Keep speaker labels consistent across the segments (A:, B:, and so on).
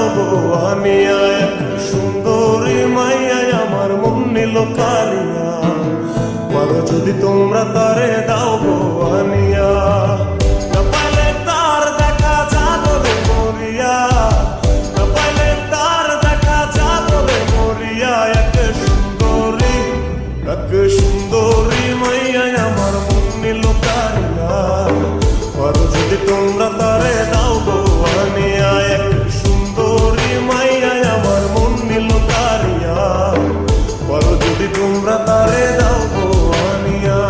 A: দাও গো আনিয়া, এক সুন্দরী মাইয়া আমার মন নিল কারিয়া, পারো যদি তোমরা তারে দাও গো আনিয়া। না পাইলে তার দেখা যাবো রে মরিয়া, না পাইলে তার দেখা যাবো রে মরিয়া, এক সুন্দরী মাইয়া আমার মন নিল কারিয়া, পারো যদি তোমরা তারে দাও গো আনিয়া, এক সুন্দরী মাইয়া আমার মন নিল কারিয়া, পারো যদি তোমরা তারে দাও গো আনিয়া।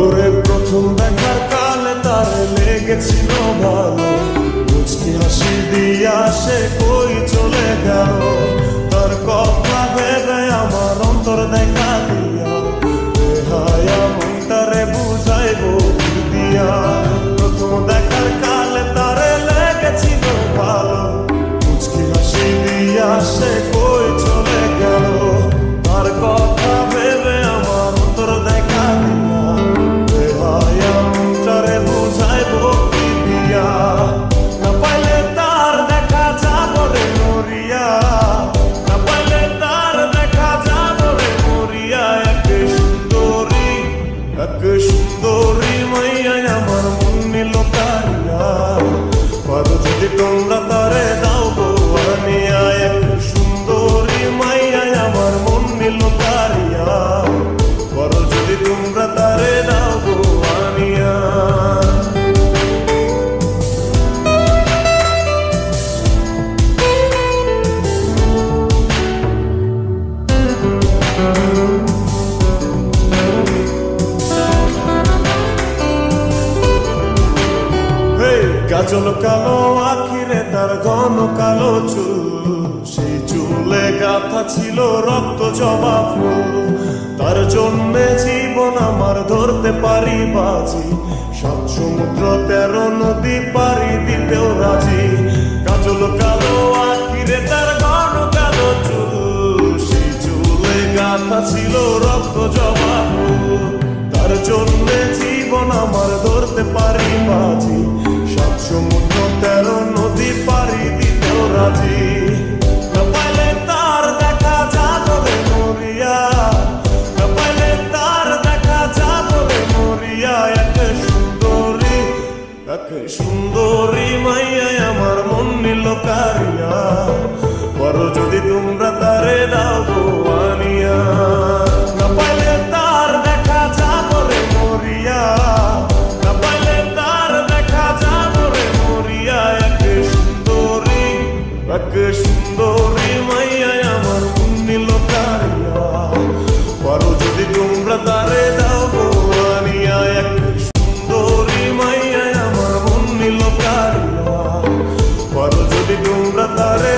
A: ওরে প্রথম দেখার কালে তারে লেগেছিল ভালো, মুচকি হাসি দিয়া সে কই চলে গেল, তার কথা ভেবে আমার অন্তর দেখা দিয়া, হায়া মনটারে বুঝাইবো কি দিয়া। প্রথম দেখার কালে তারে লেগেছিল ভালো, মুচকি হাসি দিয়া সে কই চলে গেল, তার কথা ভেবে আমার অন্তর দেখা দিয়া, হায়া মনটারে বুঝাইবো কি দিয়া। না পাইলে তার দেখা যাবো রে মরিয়া, না পাইলে তার দেখা যাবো রে মরিয়া, এক সুন্দরী মাইয়া আমার মন নিল কারিয়া, পারো যদি তোমরা তারে দাও গো আনিয়া, এক সুন্দরী মাইয়া আমার মন নিল কারিয়া, পারো যদি তোমরা তারে দাও গো আনিয়া। কাজল কালো আখিরে তার ঘন কালো চুল, সেই চুলে গাথা ছিল রক্ত জবা ফুল, তার জন্যে জীবন আমার ধরতে পারি বাজি, 7 সমুদ্র 13 নদী পারি দিতেও রাজি। কাজল কালো আখিরে তার ঘন কালো চুল, সেই চুলে গাথা ছিল রক্ত জবা ফুল, তার জন্যে জীবন আমার ধরতে পারি বাজি, 7 সমুদ্র 13 নদী পারি দিতেও রাজি। না পাইলে তার দেখা যাবো রে মরিয়া, না পাইলে তার দেখা যাবো রে মরিয়া, এক সুন্দরী মাইয়া আমার মন নিল কারিয়া, পারো যদি তোমরা তারে দাও গো আনিয়া। না পাইলে তার দেখা যাবো রে মরিয়া, না পাইলে তার দেখা যাবো রে মরিয়া, এক সুন্দরী মাইয়া আমার মন নিল কারিয়া, পারো যদি তোমরা তারে দাও গো আনিয়া, এক সুন্দরী মাইয়া আমার মন নিল কারিয়া, পারো যদি তোমরা তারে